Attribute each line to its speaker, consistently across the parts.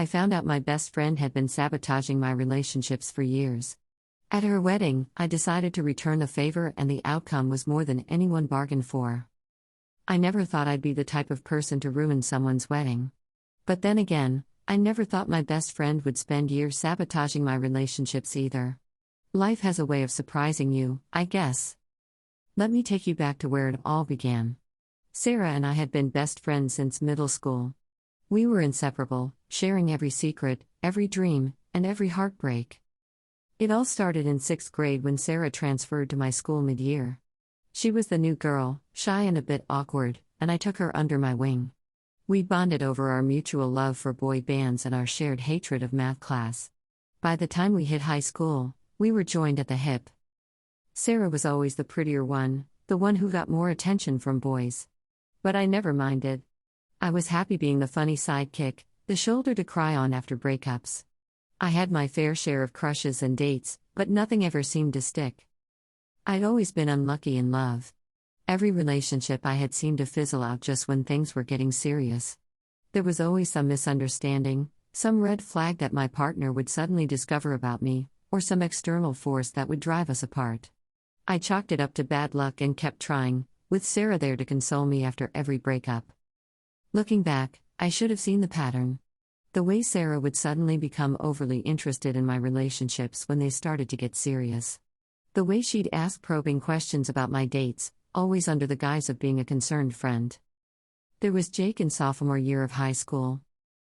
Speaker 1: I found out my best friend had been sabotaging my relationships for years. At her wedding, I decided to return the favor, and the outcome was more than anyone bargained for. I never thought I'd be the type of person to ruin someone's wedding. But then again, I never thought my best friend would spend years sabotaging my relationships either. Life has a way of surprising you, I guess. Let me take you back to where it all began. Sarah and I had been best friends since middle school. We were inseparable, sharing every secret, every dream, and every heartbreak. It all started in 6th grade when Sarah transferred to my school mid-year. She was the new girl, shy and a bit awkward, and I took her under my wing. We bonded over our mutual love for boy bands and our shared hatred of math class. By the time we hit high school, we were joined at the hip. Sarah was always the prettier one, the one who got more attention from boys. But I never minded. I was happy being the funny sidekick, the shoulder to cry on after breakups. I had my fair share of crushes and dates, but nothing ever seemed to stick. I'd always been unlucky in love. Every relationship I had seemed to fizzle out just when things were getting serious. There was always some misunderstanding, some red flag that my partner would suddenly discover about me, or some external force that would drive us apart. I chalked it up to bad luck and kept trying, with Sarah there to console me after every breakup. Looking back, I should have seen the pattern. The way Sarah would suddenly become overly interested in my relationships when they started to get serious. The way she'd ask probing questions about my dates, always under the guise of being a concerned friend. There was Jake in sophomore year of high school.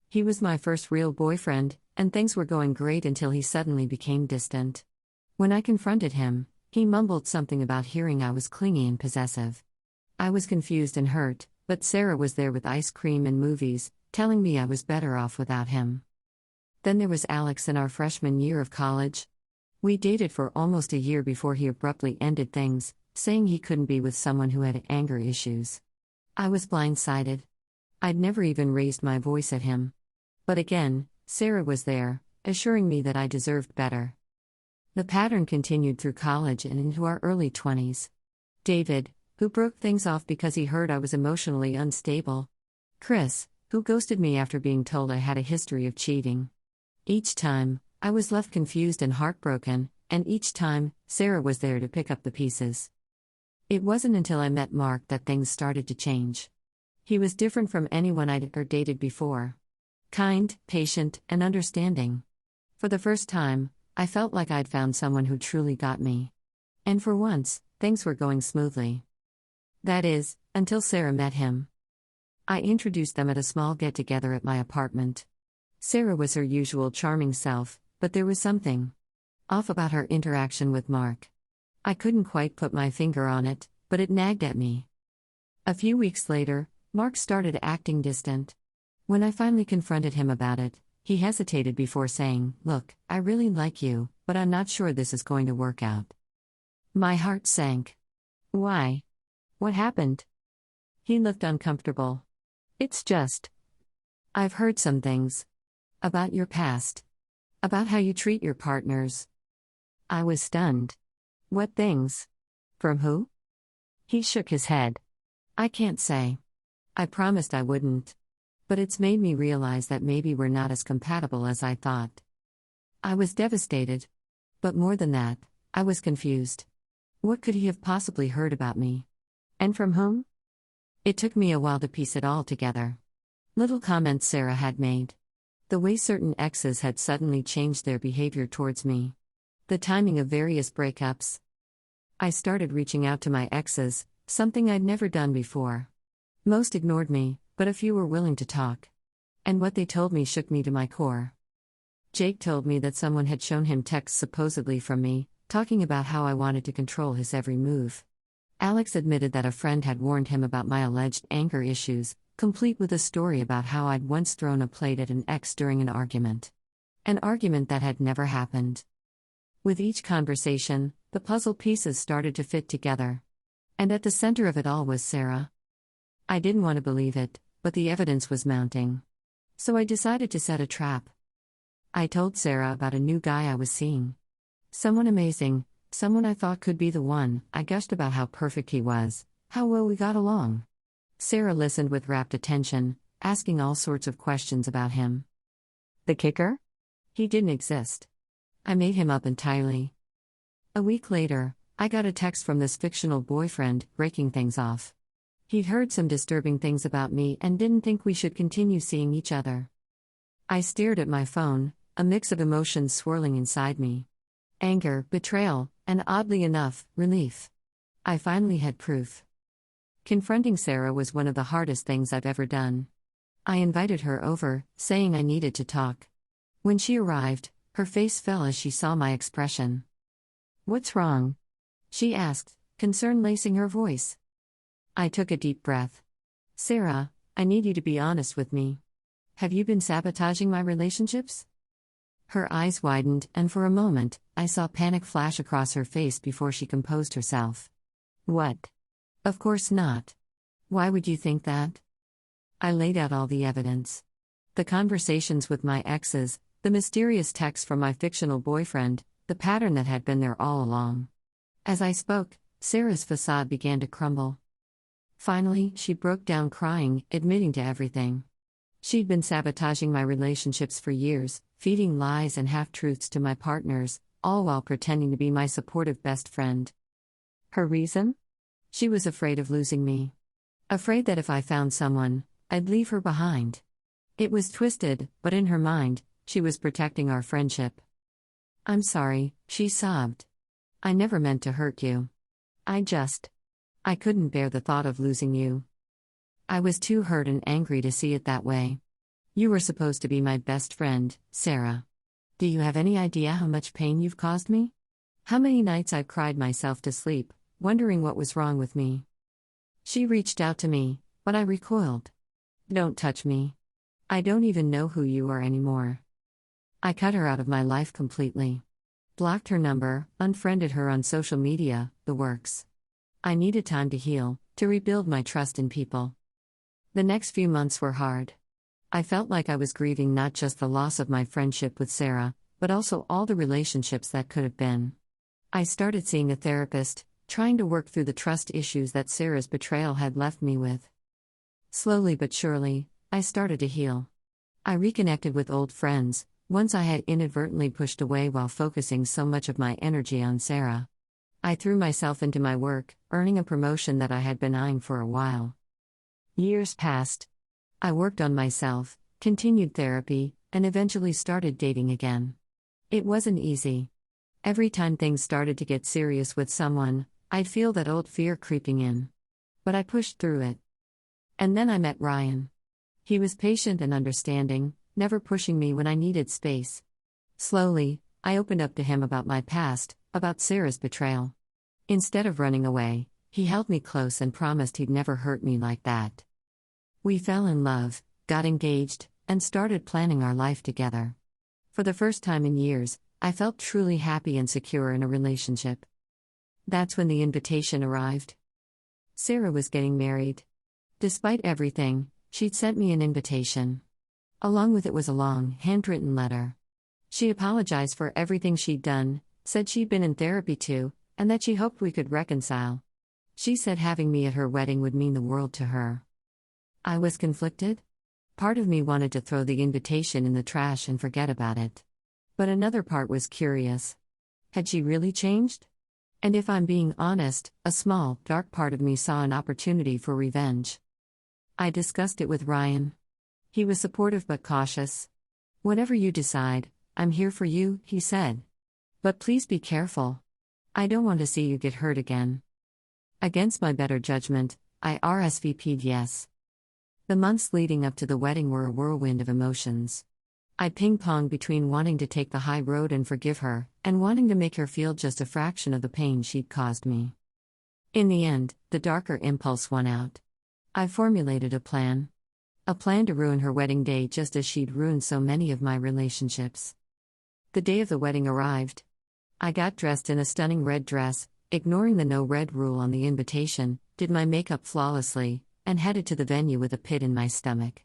Speaker 1: He was my first real boyfriend, and things were going great until he suddenly became distant. When I confronted him, he mumbled something about hearing I was clingy and possessive. I was confused and hurt, but Sarah was there with ice cream and movies, telling me I was better off without him. Then there was Alex in our freshman year of college. We dated for almost a year before he abruptly ended things, saying he couldn't be with someone who had anger issues. I was blindsided. I'd never even raised my voice at him. But again, Sarah was there, assuring me that I deserved better. The pattern continued through college and into our early 20s. David, who broke things off because he heard I was emotionally unstable. Chris, who ghosted me after being told I had a history of cheating. Each time, I was left confused and heartbroken, and each time, Sarah was there to pick up the pieces. It wasn't until I met Mark that things started to change. He was different from anyone I'd ever dated before. Kind, patient, and understanding. For the first time, I felt like I'd found someone who truly got me. And for once, things were going smoothly. That is, until Sarah met him. I introduced them at a small get-together at my apartment. Sarah was her usual charming self, but there was something off about her interaction with Mark. I couldn't quite put my finger on it, but it nagged at me. A few weeks later, Mark started acting distant. When I finally confronted him about it, he hesitated before saying, "Look, I really like you, but I'm not sure this is going to work out." My heart sank. "Why? What happened?" He looked uncomfortable. "It's just, I've heard some things about your past. About how you treat your partners." I was stunned. "What things? From who?" He shook his head. "I can't say. I promised I wouldn't. But it's made me realize that maybe we're not as compatible as I thought." I was devastated. But more than that, I was confused. What could he have possibly heard about me? And from whom? It took me a while to piece it all together. Little comments Sarah had made. The way certain exes had suddenly changed their behavior towards me. The timing of various breakups. I started reaching out to my exes, something I'd never done before. Most ignored me, but a few were willing to talk. And what they told me shook me to my core. Jake told me that someone had shown him texts supposedly from me, talking about how I wanted to control his every move. Alex admitted that a friend had warned him about my alleged anger issues, complete with a story about how I'd once thrown a plate at an ex during an argument. An argument that had never happened. With each conversation, the puzzle pieces started to fit together. And at the center of it all was Sarah. I didn't want to believe it, but the evidence was mounting. So I decided to set a trap. I told Sarah about a new guy I was seeing. Someone amazing, someone I thought could be the one. I gushed about how perfect he was, how well we got along. Sarah listened with rapt attention, asking all sorts of questions about him. The kicker? He didn't exist. I made him up entirely. A week later, I got a text from this fictional boyfriend, breaking things off. He'd heard some disturbing things about me and didn't think we should continue seeing each other. I stared at my phone, a mix of emotions swirling inside me. Anger, betrayal, and oddly enough, relief. I finally had proof. Confronting Sarah was one of the hardest things I've ever done. I invited her over, saying I needed to talk. When she arrived, her face fell as she saw my expression. "What's wrong?" she asked, concern lacing her voice. I took a deep breath. "Sarah, I need you to be honest with me. Have you been sabotaging my relationships?" Her eyes widened, and for a moment, I saw panic flash across her face before she composed herself. "What? Of course not. Why would you think that?" I laid out all the evidence. The conversations with my exes, the mysterious text from my fictional boyfriend, the pattern that had been there all along. As I spoke, Sarah's facade began to crumble. Finally, she broke down crying, admitting to everything. She'd been sabotaging my relationships for years, feeding lies and half-truths to my partners, all while pretending to be my supportive best friend. Her reason? She was afraid of losing me. Afraid that if I found someone, I'd leave her behind. It was twisted, but in her mind, she was protecting our friendship. "I'm sorry," she sobbed. "I never meant to hurt you. I couldn't bear the thought of losing you." I was too hurt and angry to see it that way. "You were supposed to be my best friend, Sarah. Do you have any idea how much pain you've caused me? How many nights I've cried myself to sleep, wondering what was wrong with me?" She reached out to me, but I recoiled. "Don't touch me. I don't even know who you are anymore." I cut her out of my life completely. Blocked her number, unfriended her on social media, the works. I needed time to heal, to rebuild my trust in people. The next few months were hard. I felt like I was grieving not just the loss of my friendship with Sarah, but also all the relationships that could have been. I started seeing a therapist, trying to work through the trust issues that Sarah's betrayal had left me with. Slowly but surely, I started to heal. I reconnected with old friends, ones I had inadvertently pushed away while focusing so much of my energy on Sarah. I threw myself into my work, earning a promotion that I had been eyeing for a while. Years passed. I worked on myself, continued therapy, and eventually started dating again. It wasn't easy. Every time things started to get serious with someone, I'd feel that old fear creeping in. But I pushed through it. And then I met Ryan. He was patient and understanding, never pushing me when I needed space. Slowly, I opened up to him about my past, about Sarah's betrayal. Instead of running away, he held me close and promised he'd never hurt me like that. We fell in love, got engaged, and started planning our life together. For the first time in years, I felt truly happy and secure in a relationship. That's when the invitation arrived. Sarah was getting married. Despite everything, she'd sent me an invitation. Along with it was a long, handwritten letter. She apologized for everything she'd done, said she'd been in therapy too, and that she hoped we could reconcile. She said having me at her wedding would mean the world to her. I was conflicted. Part of me wanted to throw the invitation in the trash and forget about it. But another part was curious. Had she really changed? And if I'm being honest, a small, dark part of me saw an opportunity for revenge. I discussed it with Ryan. He was supportive but cautious. "Whatever you decide, I'm here for you," he said. "But please be careful. I don't want to see you get hurt again." Against my better judgment, I RSVP'd yes. The months leading up to the wedding were a whirlwind of emotions. I ping-ponged between wanting to take the high road and forgive her, and wanting to make her feel just a fraction of the pain she'd caused me. In the end, the darker impulse won out. I formulated a plan. A plan to ruin her wedding day just as she'd ruined so many of my relationships. The day of the wedding arrived. I got dressed in a stunning red dress, ignoring the no red rule on the invitation, did my makeup flawlessly, and headed to the venue with a pit in my stomach.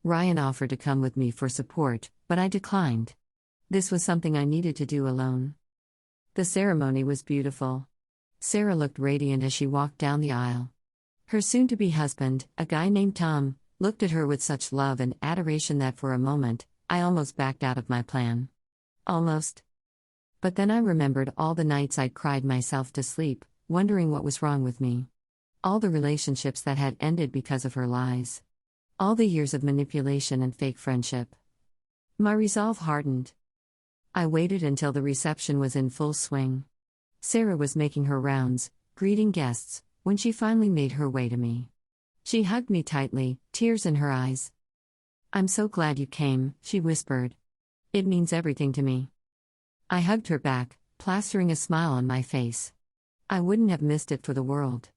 Speaker 1: Ryan offered to come with me for support, but I declined. This was something I needed to do alone. The ceremony was beautiful. Sarah looked radiant as she walked down the aisle. Her soon-to-be husband, a guy named Tom, looked at her with such love and adoration that for a moment, I almost backed out of my plan. Almost. But then I remembered all the nights I'd cried myself to sleep, wondering what was wrong with me. All the relationships that had ended because of her lies. All the years of manipulation and fake friendship. My resolve hardened. I waited until the reception was in full swing. Sarah was making her rounds, greeting guests, when she finally made her way to me. She hugged me tightly, tears in her eyes. "I'm so glad you came," she whispered. "It means everything to me." I hugged her back, plastering a smile on my face. I wouldn't have missed it for the world.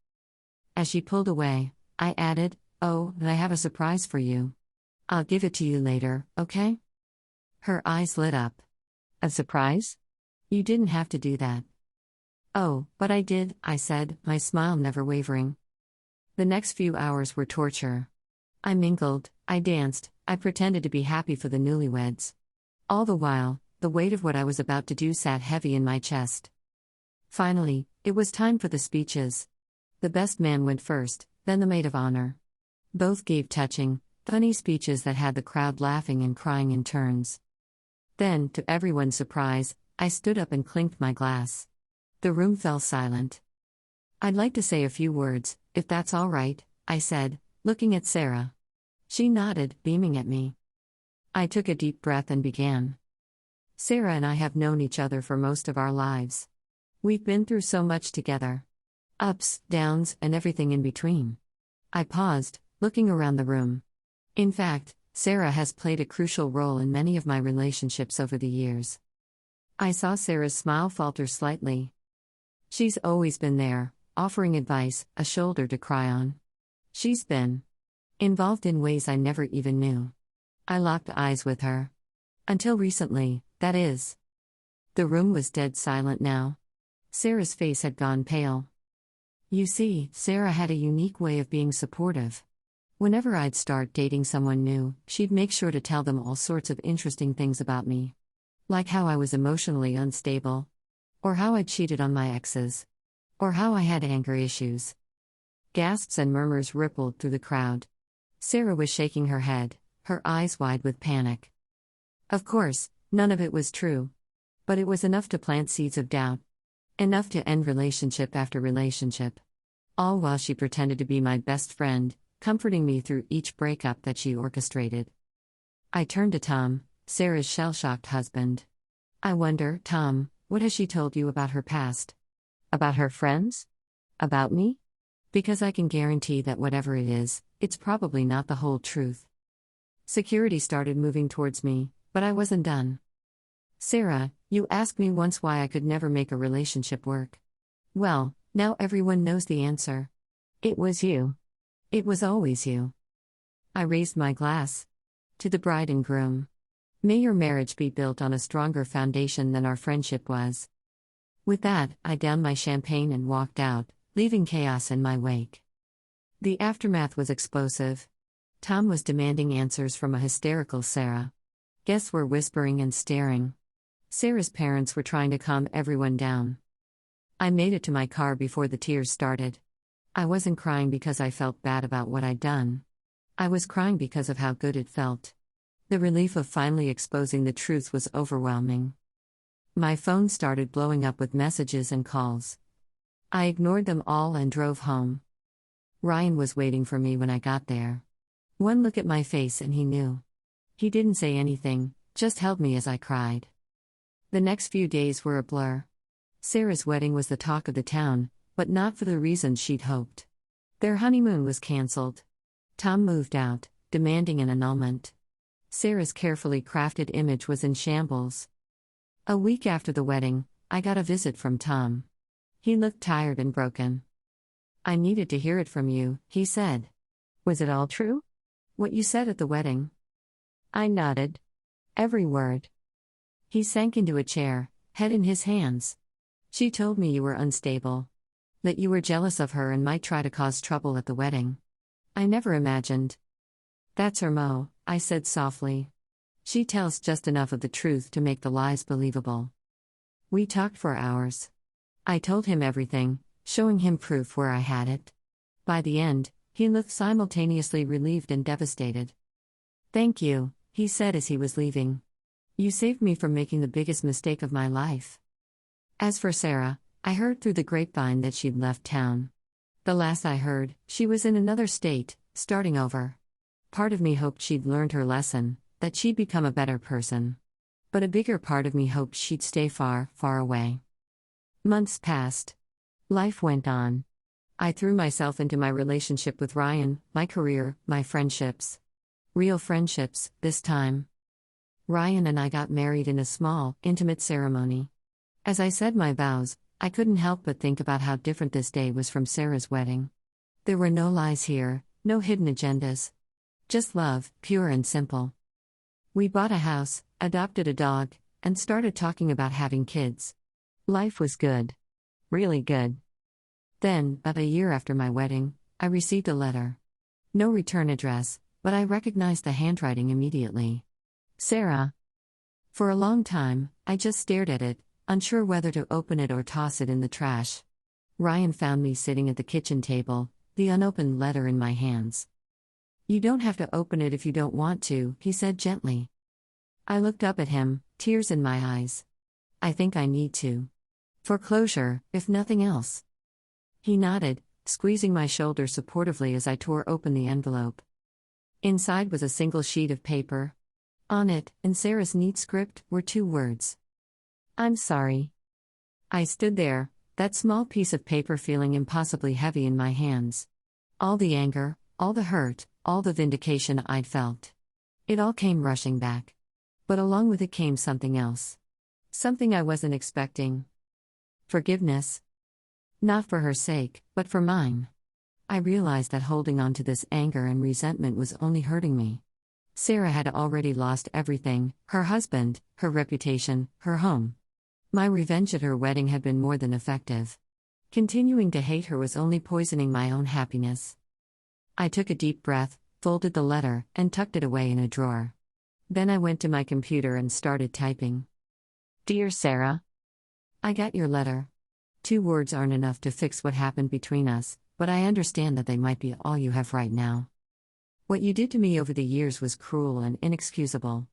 Speaker 1: As she pulled away, I added, "Oh, and I have a surprise for you. I'll give it to you later, okay?" Her eyes lit up. "A surprise? You didn't have to do that." "Oh, but I did," I said, my smile never wavering. The next few hours were torture. I mingled, I danced, I pretended to be happy for the newlyweds. All the while, the weight of what I was about to do sat heavy in my chest. Finally, it was time for the speeches. The best man went first, then the maid of honor. Both gave touching, funny speeches that had the crowd laughing and crying in turns. Then, to everyone's surprise, I stood up and clinked my glass. The room fell silent. "I'd like to say a few words, if that's all right," I said, looking at Sarah. She nodded, beaming at me. I took a deep breath and began. "Sarah and I have known each other for most of our lives. We've been through so much together. Ups, downs, and everything in between." I paused, looking around the room. In fact, Sarah has played a crucial role in many of my relationships over the years. I saw Sarah's smile falter slightly. She's always been there, offering advice, a shoulder to cry on. She's been involved in ways I never even knew. I locked eyes with her. Until recently, that is. The room was dead silent now. Sarah's face had gone pale. You see, Sarah had a unique way of being supportive. Whenever I'd start dating someone new, she'd make sure to tell them all sorts of interesting things about me. Like how I was emotionally unstable. Or how I cheated on my exes. Or how I had anger issues. Gasps and murmurs rippled through the crowd. Sarah was shaking her head, her eyes wide with panic. Of course, none of it was true. But it was enough to plant seeds of doubt. Enough to end relationship after relationship. All while she pretended to be my best friend, comforting me through each breakup that she orchestrated. I turned to Tom, Sarah's shell-shocked husband. "I wonder, Tom, what has she told you about her past? About her friends? About me? Because I can guarantee that whatever it is, it's probably not the whole truth." Security started moving towards me, but I wasn't done. "Sarah, you asked me once why I could never make a relationship work. Well, now everyone knows the answer. It was you. It was always you." I raised my glass. To the bride and groom. May your marriage be built on a stronger foundation than our friendship was. With that, I downed my champagne and walked out, leaving chaos in my wake. The aftermath was explosive. Tom was demanding answers from a hysterical Sarah. Guests were whispering and staring. Sarah's parents were trying to calm everyone down. I made it to my car before the tears started. I wasn't crying because I felt bad about what I'd done. I was crying because of how good it felt. The relief of finally exposing the truth was overwhelming. My phone started blowing up with messages and calls. I ignored them all and drove home. Ryan was waiting for me when I got there. One look at my face and he knew. He didn't say anything, just held me as I cried. The next few days were a blur. Sarah's wedding was the talk of the town, but not for the reasons she'd hoped. Their honeymoon was cancelled. Tom moved out, demanding an annulment. Sarah's carefully crafted image was in shambles. A week after the wedding, I got a visit from Tom. He looked tired and broken. "I needed to hear it from you," he said. "Was it all true? What you said at the wedding?" I nodded. Every word. He sank into a chair, head in his hands. "She told me you were unstable. That you were jealous of her and might try to cause trouble at the wedding. I never imagined." "That's her Mo," I said softly. "She tells just enough of the truth to make the lies believable." We talked for hours. I told him everything, showing him proof where I had it. By the end, he looked simultaneously relieved and devastated. "Thank you," he said as he was leaving. You saved me from making the biggest mistake of my life. As for Sarah, I heard through the grapevine that she'd left town. The last I heard, she was in another state, starting over. Part of me hoped she'd learned her lesson, that she'd become a better person. But a bigger part of me hoped she'd stay far, far away. Months passed. Life went on. I threw myself into my relationship with Ryan, my career, my friendships. Real friendships, this time. Ryan and I got married in a small, intimate ceremony. As I said my vows, I couldn't help but think about how different this day was from Sarah's wedding. There were no lies here, no hidden agendas. Just love, pure and simple. We bought a house, adopted a dog, and started talking about having kids. Life was good. Really good. Then, about a year after my wedding, I received a letter. No return address, but I recognized the handwriting immediately. Sarah. For a long time, I just stared at it, unsure whether to open it or toss it in the trash. Ryan found me sitting at the kitchen table, the unopened letter in my hands. You don't have to open it if you don't want to, he said gently. I looked up at him, tears in my eyes. I think I need to. For closure, if nothing else. He nodded, squeezing my shoulder supportively as I tore open the envelope. Inside was a single sheet of paper. On it, in Sarah's neat script, were 2 words. I'm sorry. I stood there, that small piece of paper feeling impossibly heavy in my hands. All the anger, all the hurt, all the vindication I'd felt. It all came rushing back. But along with it came something else. Something I wasn't expecting. Forgiveness. Not for her sake, but for mine. I realized that holding on to this anger and resentment was only hurting me. Sarah had already lost everything, her husband, her reputation, her home. My revenge at her wedding had been more than effective. Continuing to hate her was only poisoning my own happiness. I took a deep breath, folded the letter, and tucked it away in a drawer. Then I went to my computer and started typing. Dear Sarah. I got your letter. 2 words aren't enough to fix what happened between us, but I understand that they might be all you have right now. What you did to me over the years was cruel and inexcusable.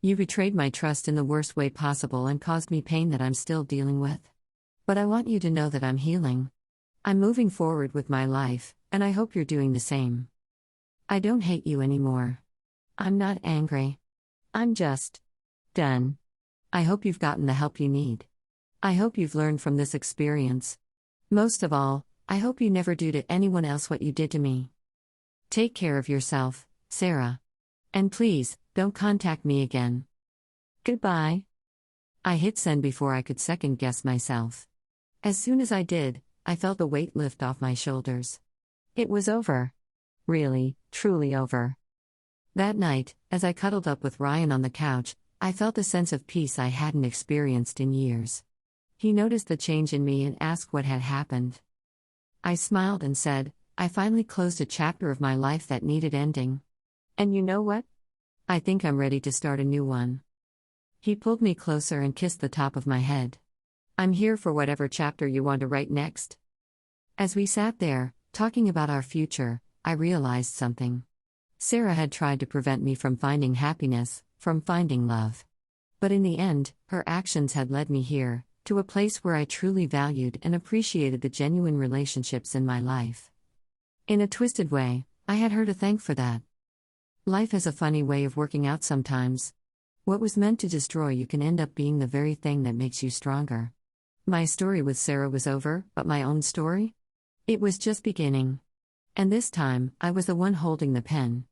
Speaker 1: You betrayed my trust in the worst way possible and caused me pain that I'm still dealing with. But I want you to know that I'm healing. I'm moving forward with my life, and I hope you're doing the same. I don't hate you anymore. I'm not angry. I'm just done. I hope you've gotten the help you need. I hope you've learned from this experience. Most of all, I hope you never do to anyone else what you did to me. Take care of yourself, Sarah. And please, don't contact me again. Goodbye. I hit send before I could second guess myself. As soon as I did, I felt the weight lift off my shoulders. It was over. Really, truly over. That night, as I cuddled up with Ryan on the couch, I felt a sense of peace I hadn't experienced in years. He noticed the change in me and asked what had happened. I smiled and said, I finally closed a chapter of my life that needed ending. And you know what? I think I'm ready to start a new one. He pulled me closer and kissed the top of my head. I'm here for whatever chapter you want to write next. As we sat there, talking about our future, I realized something. Sarah had tried to prevent me from finding happiness, from finding love. But in the end, her actions had led me here, to a place where I truly valued and appreciated the genuine relationships in my life. In a twisted way, I had her to thank for that. Life has a funny way of working out sometimes. What was meant to destroy you can end up being the very thing that makes you stronger. My story with Sarah was over, but my own story? It was just beginning. And this time, I was the one holding the pen.